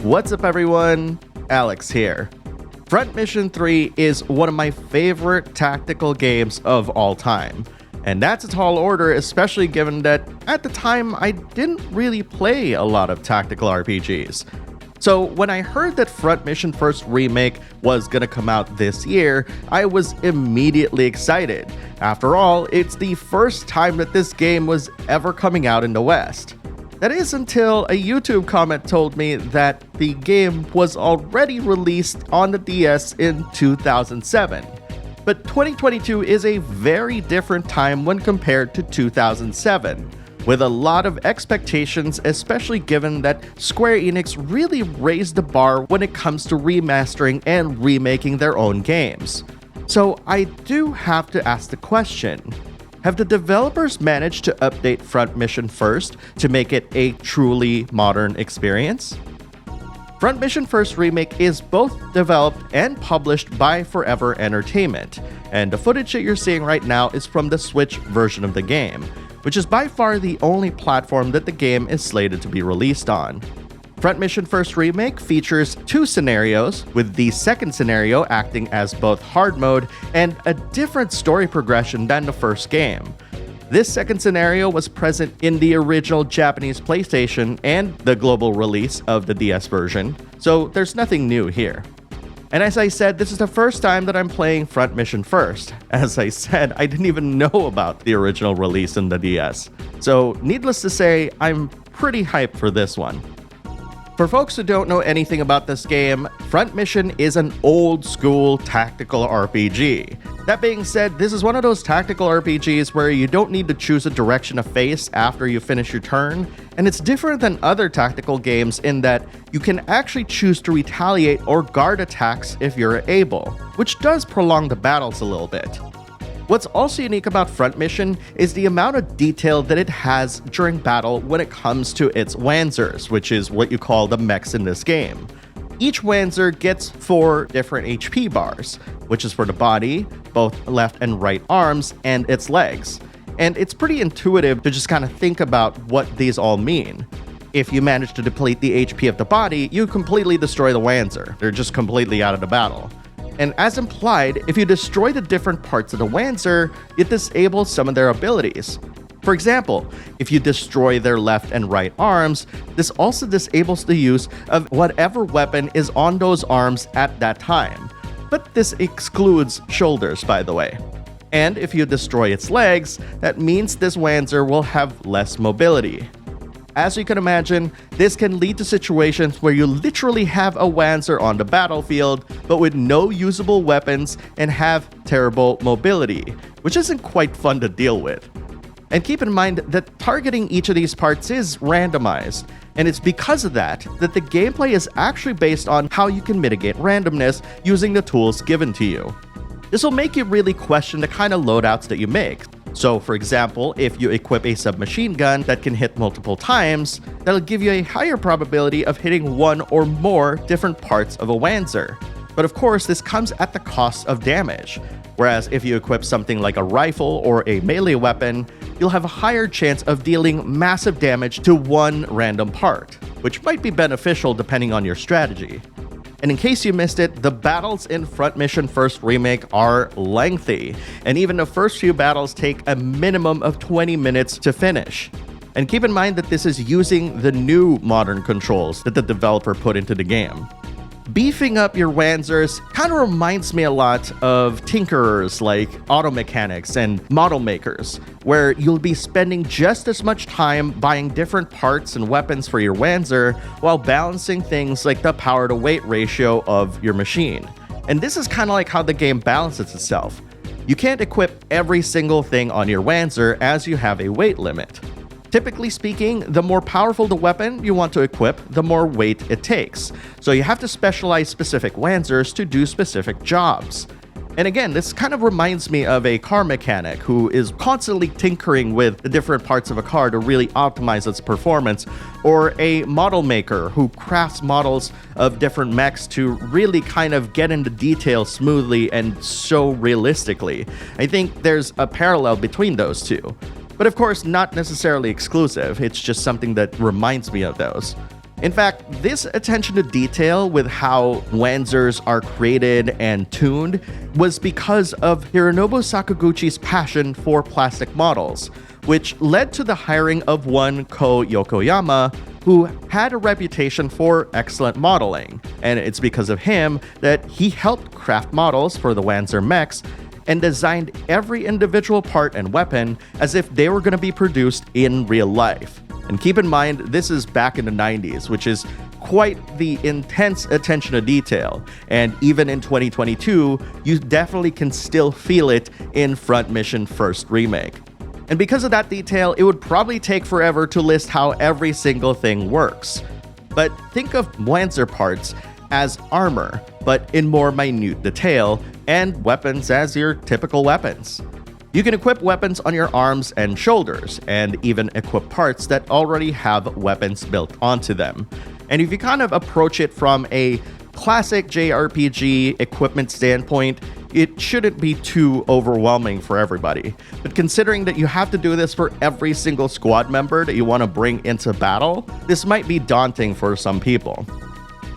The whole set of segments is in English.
What's up everyone, Alex here. Front Mission 3 is one of my favorite tactical games of all time. And that's a tall order, especially given that at the time I didn't really play a lot of tactical RPGs. So when I heard that Front Mission First Remake was gonna come out this year, I was immediately excited. After all, it's the first time that this game was ever coming out in the West. That is until a YouTube comment told me that the game was already released on the DS in 2007. But 2022 is a very different time when compared to 2007, with a lot of expectations, especially given that Square Enix really raised the bar when it comes to remastering and remaking their own games. So I do have to ask the question, have the developers managed to update Front Mission First to make it a truly modern experience? Front Mission First Remake is both developed and published by Forever Entertainment, and the footage that you're seeing right now is from the Switch version of the game, which is by far the only platform that the game is slated to be released on. Front Mission First Remake features two scenarios, with the second scenario acting as both hard mode and a different story progression than the first game. This second scenario was present in the original Japanese PlayStation and the global release of the DS version, so there's nothing new here. And as I said, this is the first time that I'm playing Front Mission First. As I said, I didn't even know about the original release in the DS. So needless to say, I'm pretty hyped for this one. For folks who don't know anything about this game, Front Mission is an old school tactical RPG. That being said, this is one of those tactical RPGs where you don't need to choose a direction to face after you finish your turn, and it's different than other tactical games in that you can actually choose to retaliate or guard attacks if you're able, which does prolong the battles a little bit. What's also unique about Front Mission is the amount of detail that it has during battle when it comes to its Wanzers, which is what you call the mechs in this game. Each Wanzer gets 4 different HP bars, which is for the body, both left and right arms, and its legs. And it's pretty intuitive to just kind of think about what these all mean. If you manage to deplete the HP of the body, you completely destroy the Wanzer. They're just completely out of the battle. And as implied, if you destroy the different parts of the Wanzer, it disables some of their abilities. For example, if you destroy their left and right arms, this also disables the use of whatever weapon is on those arms at that time. But this excludes shoulders, by the way. And if you destroy its legs, that means this Wanzer will have less mobility. As you can imagine, this can lead to situations where you literally have a Wanzer on the battlefield, but with no usable weapons and have terrible mobility, which isn't quite fun to deal with. And keep in mind that targeting each of these parts is randomized, and it's because of that the gameplay is actually based on how you can mitigate randomness using the tools given to you. This will make you really question the kind of loadouts that you make. So for example, if you equip a submachine gun that can hit multiple times, that'll give you a higher probability of hitting one or more different parts of a Wanzer. But of course, this comes at the cost of damage. Whereas if you equip something like a rifle or a melee weapon, you'll have a higher chance of dealing massive damage to one random part, which might be beneficial depending on your strategy. And in case you missed it, the battles in Front Mission First Remake are lengthy, and even the first few battles take a minimum of 20 minutes to finish. And keep in mind that this is using the new modern controls that the developer put into the game. Beefing up your Wanzers kind of reminds me a lot of tinkerers like auto mechanics and model makers, where you'll be spending just as much time buying different parts and weapons for your Wanzer while balancing things like the power to weight ratio of your machine. And this is kind of like how the game balances itself. You can't equip every single thing on your Wanzer as you have a weight limit. Typically speaking, the more powerful the weapon you want to equip, the more weight it takes. So you have to specialize specific Wanzers to do specific jobs. And again, this kind of reminds me of a car mechanic who is constantly tinkering with the different parts of a car to really optimize its performance, or a model maker who crafts models of different mechs to really kind of get into detail smoothly and so realistically. I think there's a parallel between those two. But of course, not necessarily exclusive, it's just something that reminds me of those. In fact, this attention to detail with how Wanzers are created and tuned was because of Hironobu Sakaguchi's passion for plastic models, which led to the hiring of one Ko Yokoyama, who had a reputation for excellent modeling. And it's because of him that he helped craft models for the Wanzer mechs and designed every individual part and weapon as if they were going to be produced in real life. And keep in mind, this is back in the 90s, which is quite the intense attention to detail. And even in 2022, you definitely can still feel it in Front Mission First Remake. And because of that detail, it would probably take forever to list how every single thing works. But think of Wanzer parts as armor, but in more minute detail, and weapons as your typical weapons. You can equip weapons on your arms and shoulders, and even equip parts that already have weapons built onto them. And if you kind of approach it from a classic JRPG equipment standpoint, it shouldn't be too overwhelming for everybody. But considering that you have to do this for every single squad member that you want to bring into battle, this might be daunting for some people.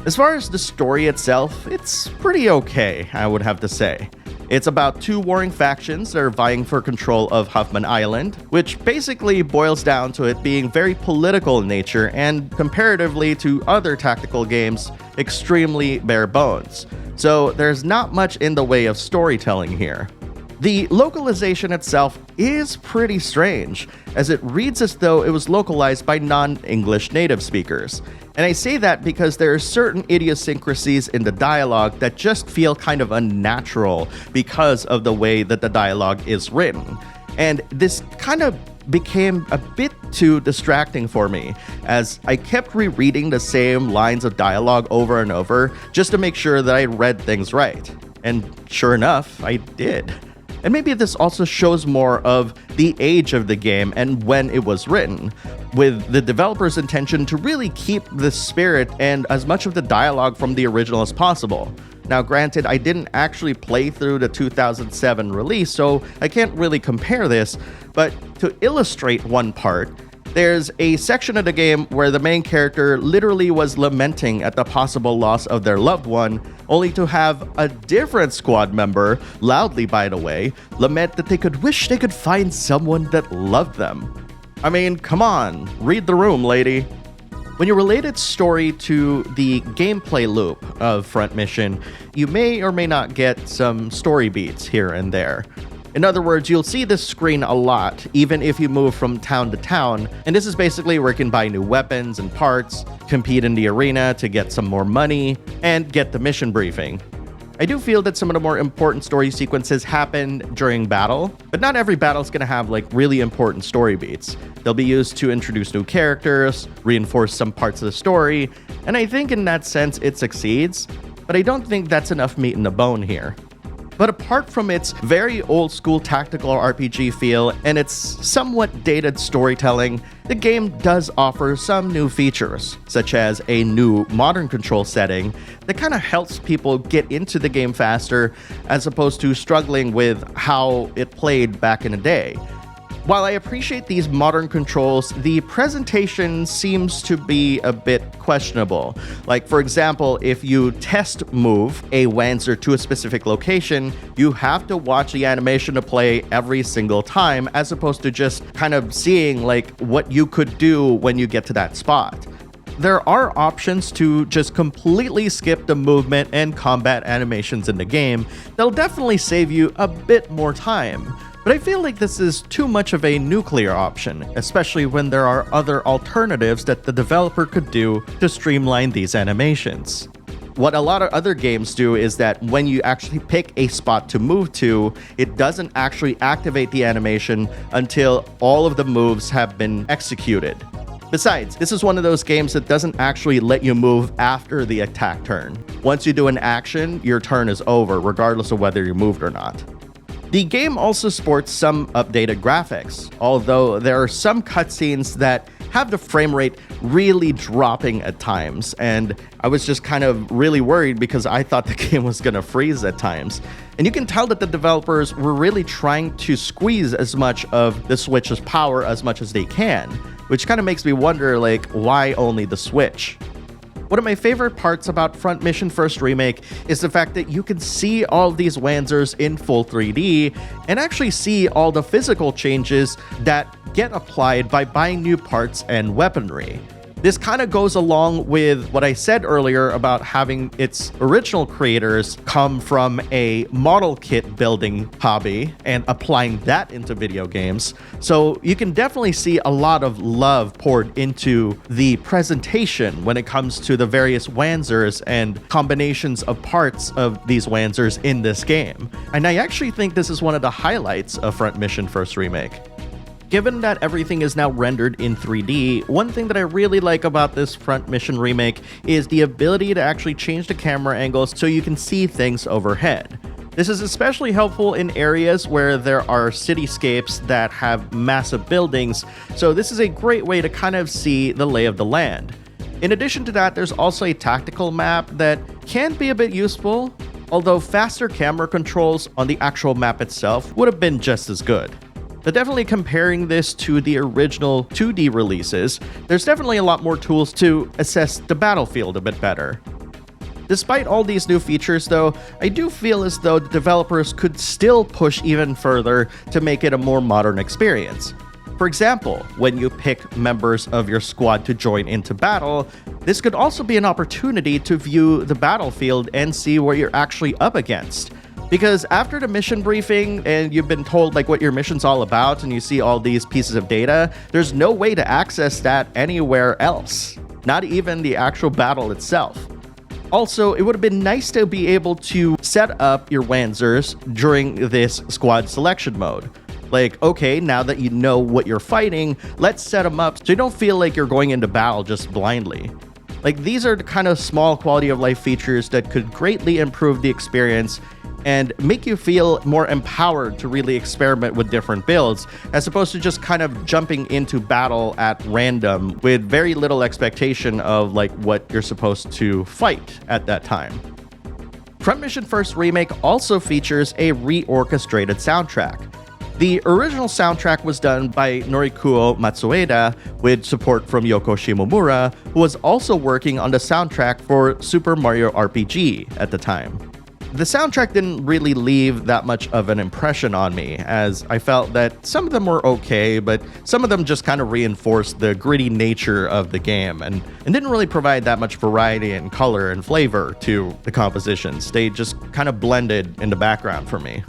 As far as the story itself, it's pretty okay, I would have to say. It's about two warring factions that are vying for control of Huffman Island, which basically boils down to it being very political in nature and, comparatively to other tactical games, extremely bare bones. So there's not much in the way of storytelling here. The localization itself is pretty strange, as it reads as though it was localized by non-English native speakers. And I say that because there are certain idiosyncrasies in the dialogue that just feel kind of unnatural because of the way that the dialogue is written. And this kind of became a bit too distracting for me, as I kept rereading the same lines of dialogue over and over just to make sure that I read things right. And sure enough, I did. And maybe this also shows more of the age of the game and when it was written, with the developer's intention to really keep the spirit and as much of the dialogue from the original as possible. Now, granted, I didn't actually play through the 2007 release, so I can't really compare this, but to illustrate one part, there's a section of the game where the main character literally was lamenting at the possible loss of their loved one, only to have a different squad member, loudly by the way, lament that they could wish they could find someone that loved them. I mean, come on, read the room, lady. When you relate its story to the gameplay loop of Front Mission, you may or may not get some story beats here and there. In other words, you'll see this screen a lot, even if you move from town to town, and this is basically where you can buy new weapons and parts, compete in the arena to get some more money, and get the mission briefing. I do feel that some of the more important story sequences happen during battle, but not every battle is going to have like really important story beats. They'll be used to introduce new characters, reinforce some parts of the story, and I think in that sense it succeeds, but I don't think that's enough meat in the bone here. But apart from its very old-school tactical RPG feel and its somewhat dated storytelling, the game does offer some new features, such as a new modern control setting that kind of helps people get into the game faster as opposed to struggling with how it played back in the day. While I appreciate these modern controls, the presentation seems to be a bit questionable. Like, for example, if you test move a Wanzer to a specific location, you have to watch the animation to play every single time, as opposed to just kind of seeing like what you could do when you get to that spot. There are options to just completely skip the movement and combat animations in the game that'll definitely save you a bit more time. But I feel like this is too much of a nuclear option, especially when there are other alternatives that the developer could do to streamline these animations. What a lot of other games do is that when you actually pick a spot to move to, it doesn't actually activate the animation until all of the moves have been executed. Besides, this is one of those games that doesn't actually let you move after the attack turn. Once you do an action, your turn is over, regardless of whether you moved or not. The game also sports some updated graphics, although there are some cutscenes that have the frame rate really dropping at times, and I was just kind of really worried because I thought the game was gonna freeze at times. And you can tell that the developers were really trying to squeeze as much of the Switch's power as much as they can, which kind of makes me wonder, like, why only the Switch? One of my favorite parts about Front Mission First Remake is the fact that you can see all of these Wanzers in full 3D and actually see all the physical changes that get applied by buying new parts and weaponry. This kind of goes along with what I said earlier about having its original creators come from a model kit building hobby and applying that into video games. So you can definitely see a lot of love poured into the presentation when it comes to the various Wanzers and combinations of parts of these Wanzers in this game. And I actually think this is one of the highlights of Front Mission First Remake. Given that everything is now rendered in 3D, one thing that I really like about this Front Mission Remake is the ability to actually change the camera angles so you can see things overhead. This is especially helpful in areas where there are cityscapes that have massive buildings, so this is a great way to kind of see the lay of the land. In addition to that, there's also a tactical map that can be a bit useful, although faster camera controls on the actual map itself would have been just as good. But definitely comparing this to the original 2D releases, there's definitely a lot more tools to assess the battlefield a bit better. Despite all these new features though, I do feel as though the developers could still push even further to make it a more modern experience. For example, when you pick members of your squad to join into battle, this could also be an opportunity to view the battlefield and see what you're actually up against. Because after the mission briefing and you've been told like what your mission's all about and you see all these pieces of data, there's no way to access that anywhere else, not even the actual battle itself. Also, it would have been nice to be able to set up your Wanzers during this squad selection mode. Like, okay, now that you know what you're fighting, let's set them up so you don't feel like you're going into battle just blindly. Like, these are the kind of small quality of life features that could greatly improve the experience and make you feel more empowered to really experiment with different builds, as opposed to just kind of jumping into battle at random with very little expectation of like what you're supposed to fight at that time. Front Mission First Remake also features a reorchestrated soundtrack. The original soundtrack was done by Norikuo Matsueda with support from Yoko Shimomura, who was also working on the soundtrack for Super Mario RPG at the time. The soundtrack didn't really leave that much of an impression on me, as I felt that some of them were okay, but some of them just kind of reinforced the gritty nature of the game and didn't really provide that much variety and color and flavor to the compositions. They just kind of blended in the background for me.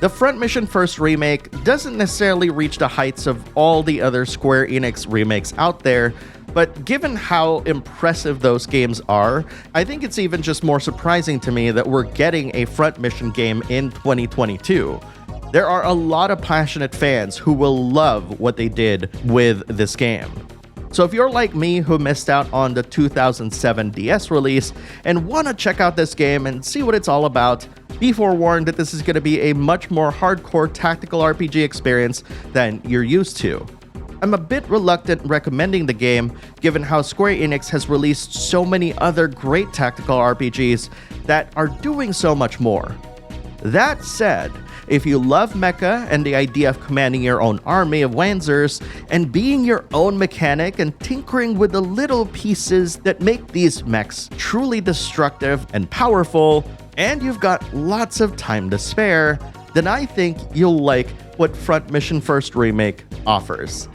The Front Mission First Remake doesn't necessarily reach the heights of all the other Square Enix remakes out there, but given how impressive those games are, I think it's even just more surprising to me that we're getting a Front Mission game in 2022. There are a lot of passionate fans who will love what they did with this game. So if you're like me who missed out on the 2007 DS release and want to check out this game and see what it's all about, be forewarned that this is going to be a much more hardcore tactical RPG experience than you're used to. I'm a bit reluctant recommending the game given how Square Enix has released so many other great tactical RPGs that are doing so much more. That said, if you love mecha and the idea of commanding your own army of Wanzers and being your own mechanic and tinkering with the little pieces that make these mechs truly destructive and powerful, and you've got lots of time to spare, then I think you'll like what Front Mission First Remake offers.